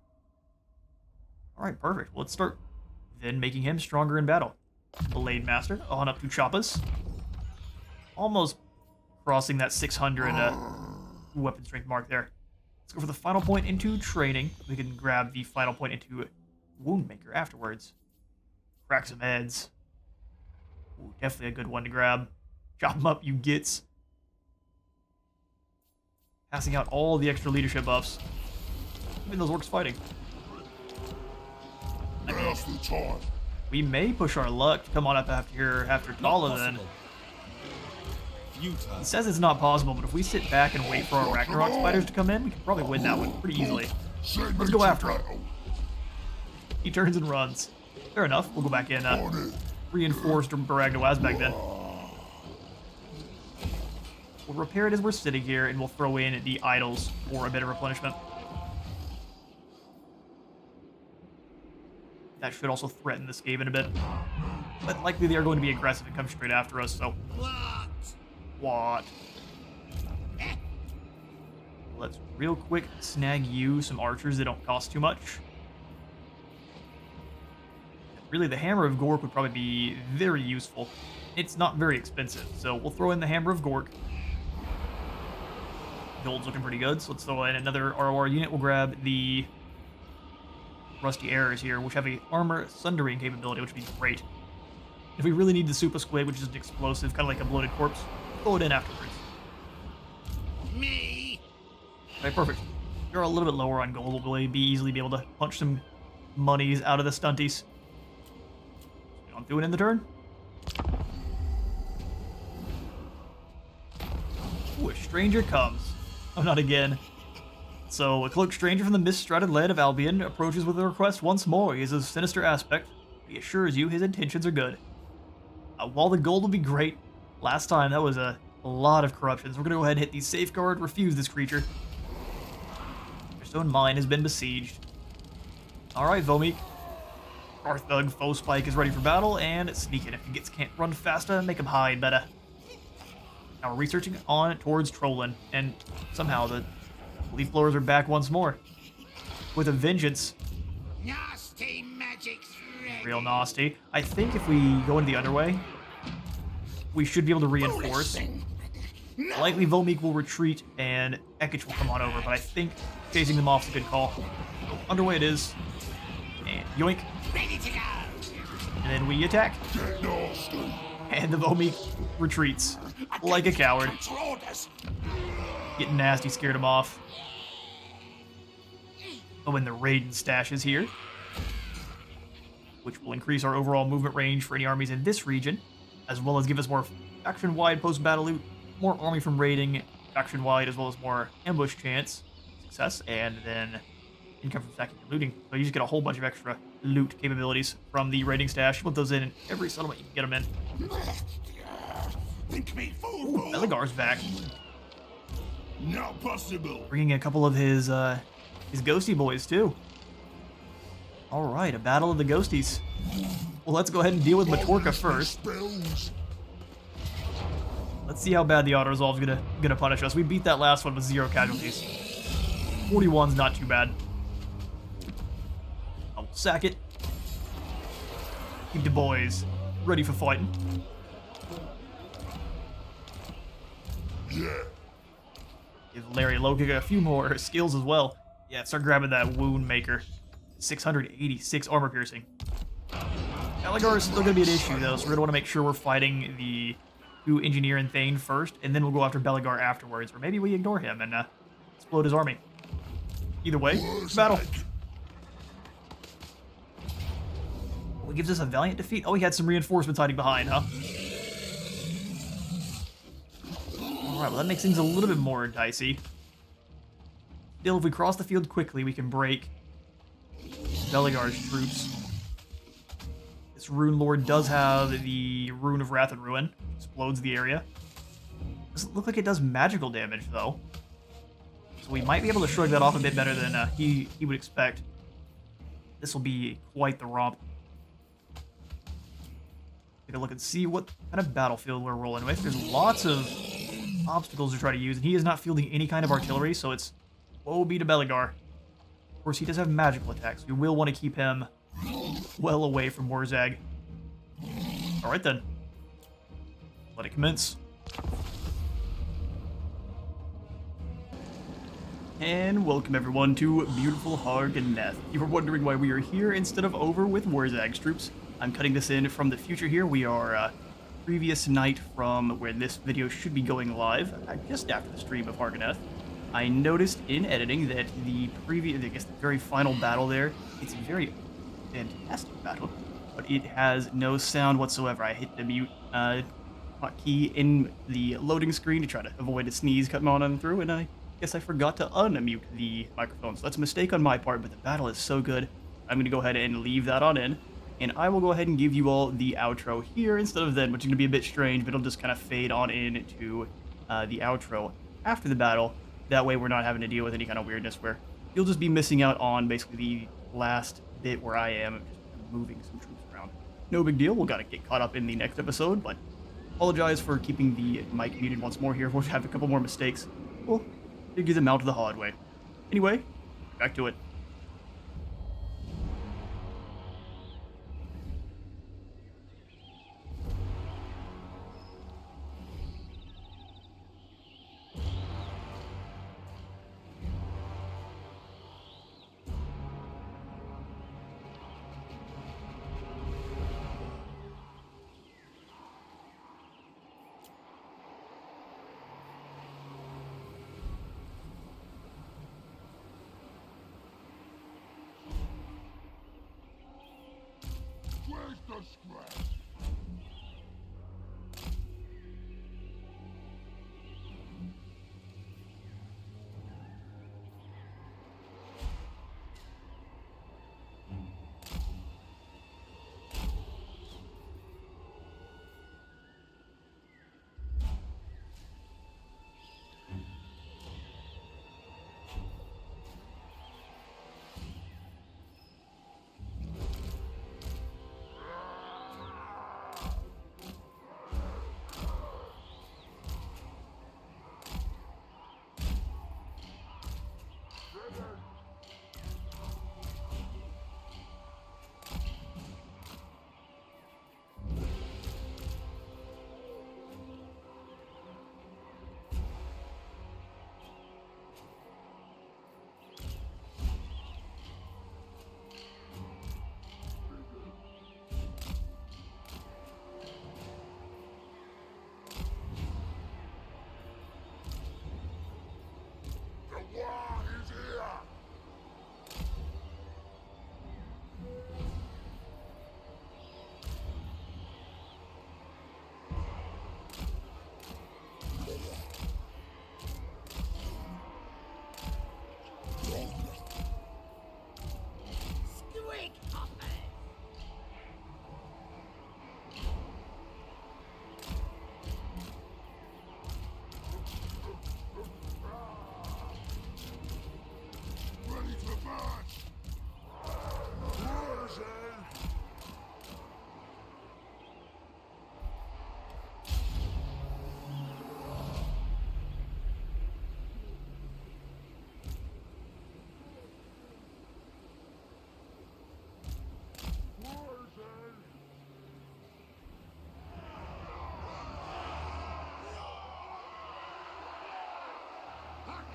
Alright, perfect. Let's start then making him stronger in battle. Blade Master on up to Choppas. Almost crossing that 600 weapon strength mark there. Let's go for the final point into training. We can grab the final point into Woundmaker afterwards. Crack some heads. Ooh, definitely a good one to grab. Chop them up, you gits. Passing out all the extra leadership buffs. Even those orcs fighting. Now's the time. We may push our luck to come on up after Tala then. He says it's not possible, but if we sit back and wait for our Ragnarok spiders to come in, we can probably win that one pretty easily. Let's go after him. He turns and runs. Fair enough, we'll go back in reinforced Baragna Wazbag then. We'll repair it as we're sitting here, and we'll throw in the idols for a bit of replenishment. That should also threaten this Skaven a bit. But likely they are going to be aggressive and come straight after us, so... What? Let's real quick snag you some archers that don't cost too much. Really, the Hammer of Gork would probably be very useful. It's not very expensive, so we'll throw in the Hammer of Gork. Gold's looking pretty good, so let's throw in another ROR unit. We'll grab the Rusty Arrows here, which have a armor sundering capability, which would be great. If we really need the Super Squid, which is an explosive, kind of like a bloated corpse, throw it in afterwards. Me! Okay, perfect. You're a little bit lower on gold. We'll easily be able to punch some monies out of the stunties. I'm doing in the turn. Ooh, a stranger comes. Oh, not again. So, a cloaked stranger from the mist-strided land of Albion approaches with a request once more. He has a sinister aspect. He assures you his intentions are good. While the gold will be great, last time that was a lot of corruptions. We're going to go ahead and hit the safeguard, refuse this creature. Your stone mine has been besieged. Alright, Vomik. Our thug foe spike is ready for battle, and sneak in. If he can't run faster, make him hide better. Now we're researching on towards Trollin, and somehow the leaf blowers are back once more. With a vengeance. Nasty magic's ready. Real nasty. I think if we go into the underway, we should be able to reinforce. Likely Vomik will retreat, and Ekich will come on over, but I think chasing them off is a good call. So, underway it is. And yoink. Ready to go. And then we attack. And the Vomik retreats like a coward. Getting nasty, scared him off. Oh, and the Raiden stash is here. which will increase our overall movement range for any armies in this region, as well as give us more faction-wide post-battle loot, more army from raiding faction-wide, as well as more ambush chance success, and then income from stacking and looting. So you just get a whole bunch of extra loot capabilities from the raiding stash. You put those in every settlement you can get them in. Think me fool, Ooh, Beligar's back, Not possible. bringing a couple of his ghosty boys too. All right, a battle of the ghosties. Well, let's go ahead and deal with Matorka first. Spells. Let's see how bad the auto resolve's gonna punish us. We beat that last one with 0 casualties. 41's not too bad. I'll sack it. Keep the boys ready for fighting. Yeah. Give Larry Lokic a few more skills as well. Yeah, start grabbing that wound maker. 686 armor piercing. Beligar is still gonna be an issue though, so we're gonna want to make sure we're fighting the 2 engineer and Thane first, and then we'll go after Beligar afterwards, or maybe we ignore him and explode his army. Either way, battle. Well, it gives us a valiant defeat. Oh, he had some reinforcements hiding behind, huh? Alright, well that makes things a little bit more dicey. Still, if we cross the field quickly, we can break Beligar's troops. This Rune Lord does have the Rune of Wrath and Ruin. Explodes the area. Doesn't look like it does magical damage, though. So we might be able to shrug that off a bit better than he would expect. This will be quite the romp. Take a look and see what kind of battlefield we're rolling with. There's lots of obstacles to try to use, and he is not fielding any kind of artillery, so it's woe be to Beligar. Of course, he does have magical attacks. We will want to keep him well away from Wurzzag. Alright then. Let it commence. And welcome everyone to beautiful Harganeth. You were wondering why we are here instead of over with Wurzzag's troops. I'm cutting this in from the future here. We are previous night from where this video should be going live, just after the stream of Harganeth. I noticed in editing that the very final battle there, it's a very fantastic battle, but it has no sound whatsoever. I hit the mute hotkey in the loading screen to try to avoid a sneeze coming on and through, and I guess I forgot to unmute the microphone, so that's a mistake on my part, but the battle is so good, I'm going to go ahead and leave that on in, and I will go ahead and give you all the outro here instead of then, which is going to be a bit strange, but it'll just kind of fade on into the outro after the battle. That way we're not having to deal with any kind of weirdness where you'll just be missing out on basically the last bit where I am just moving some troops around. No big deal, we'll gotta get caught up in the next episode, but apologize for keeping the mic muted once more here. We'll have a couple more mistakes. We'll figure them out the hard way. Anyway, back to it. Where's the scrap?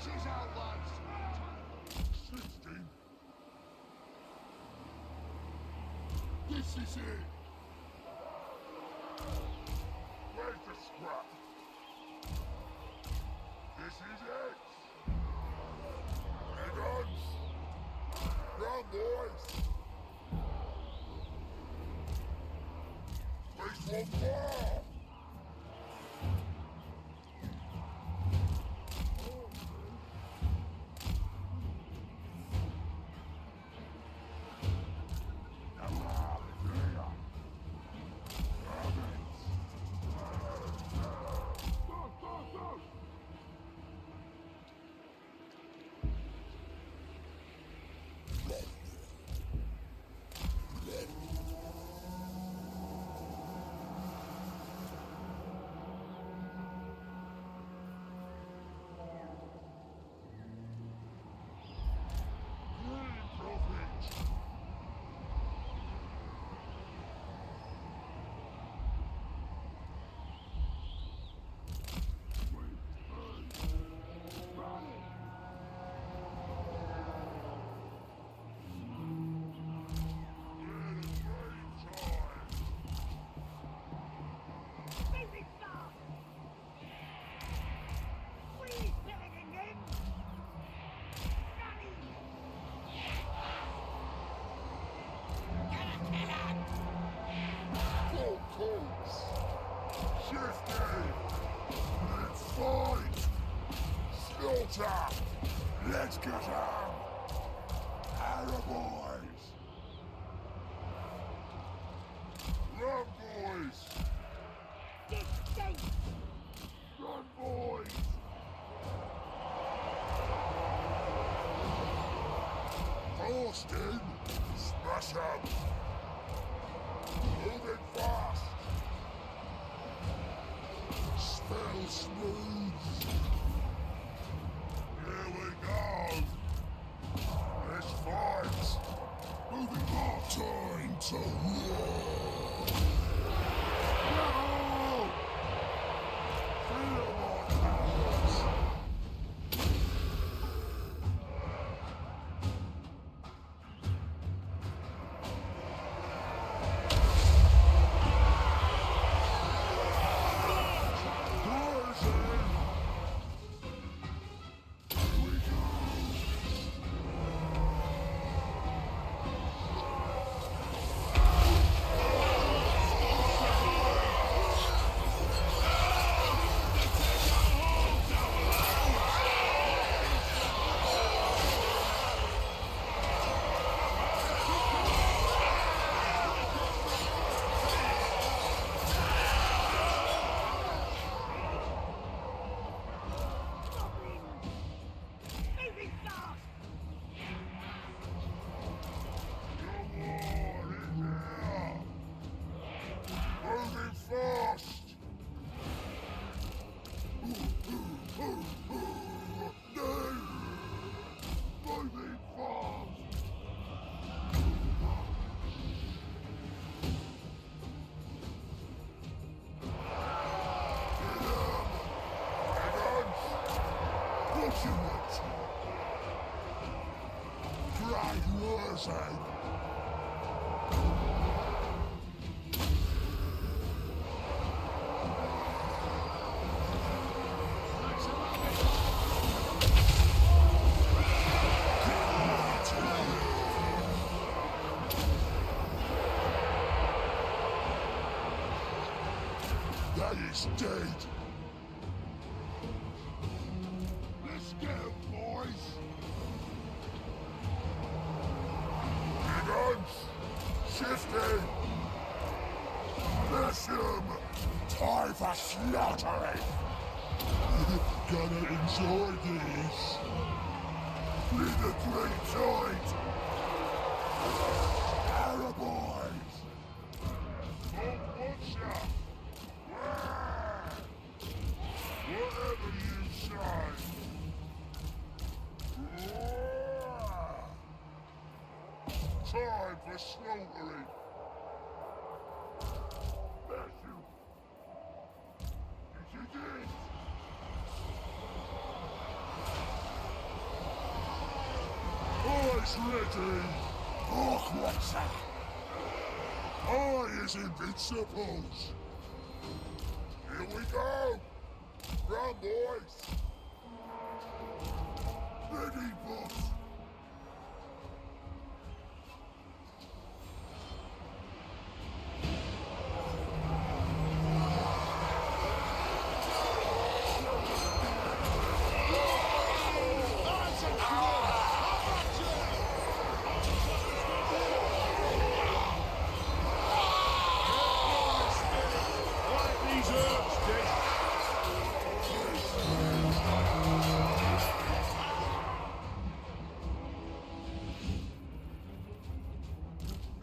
She's out, lads. 16. This is it. Where's the scrap? This is it. Big guns. Run, boys. Place one more. Moving fast! Please, Bellingham! Gunny! Gonna kill him! Go, Colts! Shifty! Let's fight! Slaughter! Let's get him! Arrow boys! Run, boys! Distinct! Run, boys! Austin! Smash him! Moving fast! Spell smooth! Here we go! Let's fight! Moving fast! Time to war! No! Feel my powers! Moving fast! Moving fast! No! Moving fast! Ultimate! Try Wurzzag! That is dead! Let's get him, boys! Big guns! Shifting! Miss him! Time for slaughtering! Gonna enjoy this! Be the great tide! Arrow boys! Oh, watcha! Whatever you say! Time for slaughtering! Bless you! This is it! Eyes ready! Oh, what's that? Eye is invincibles! Here we go! Run, boys! Ready, boss!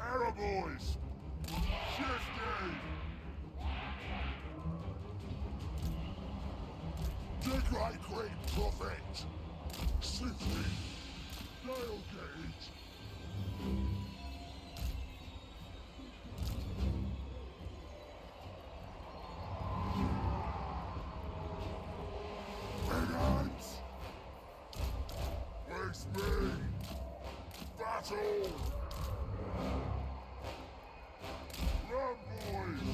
Arrow boys! Shifty! Dig like great prophet! Sifty! Nail gauge! Handz! Face me! Battle! Run, boys!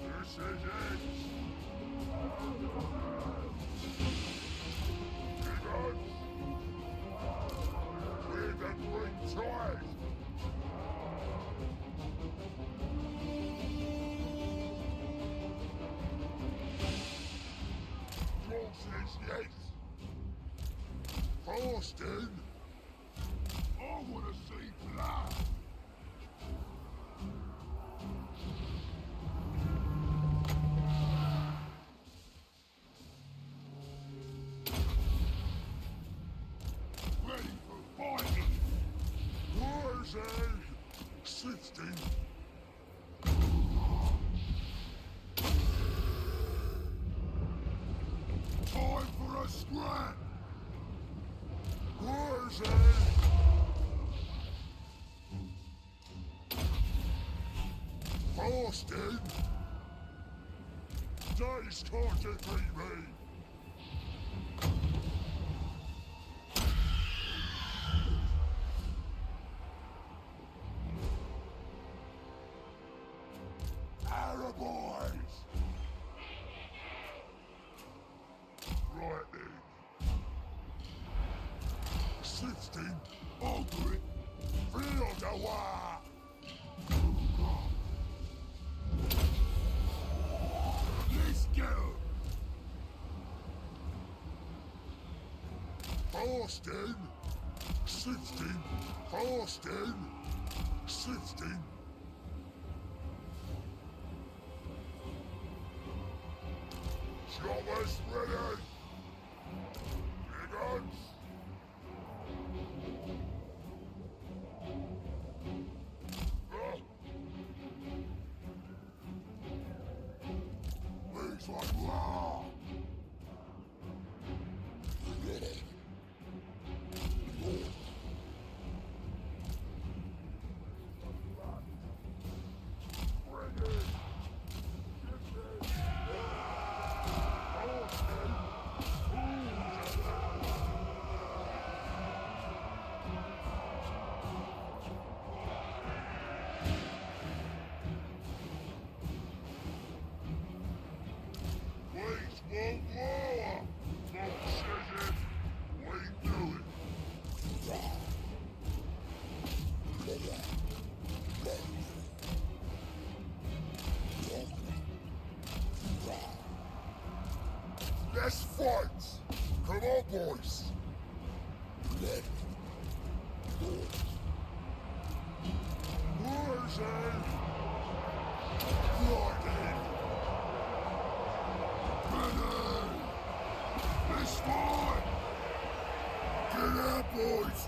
This is it! With the green tide! Forces, yes! Forsten! I wanna see blood! Ready for fighting! Wurzzag! Sifting! Time for a scrap! Wurzzag! Forsten! Days can't defeat me! Arrow boys! Right then. Sifting, ogre, feel the war! Let's go! Forsten, sifting, forsten, sifting. Choppers ready! Big guns! Wings like law! Ready! Wings won't lower! Won't shit it! We do it! Let's fight! Come on, boys! Wurzzag! Lightning! Ready! Let's fight! Get out, boys!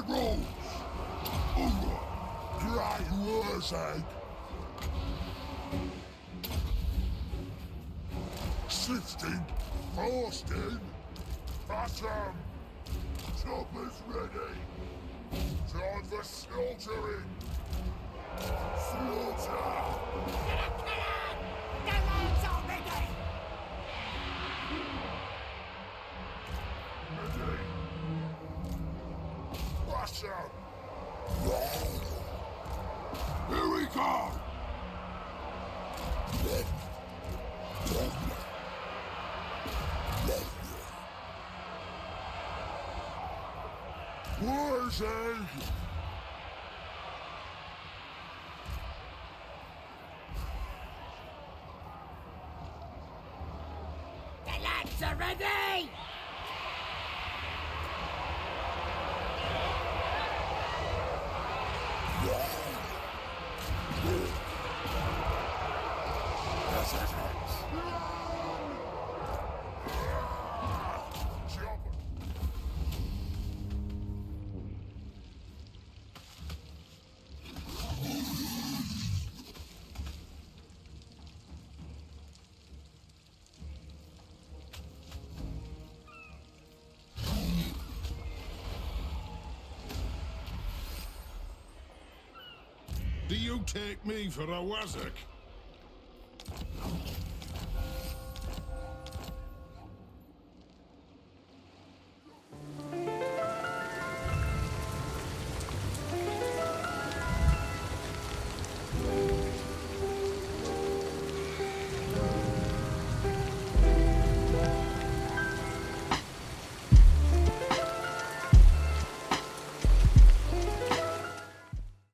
rules. Great Wurzzag. Sifting, fasting, atom. Choppers ready. Time for slaughtering. Slaughter. The lads are ready! Ready. Atom. Here we go. Wurzzag! The lads are ready! Chopper. Do you take me for a Wurzzag?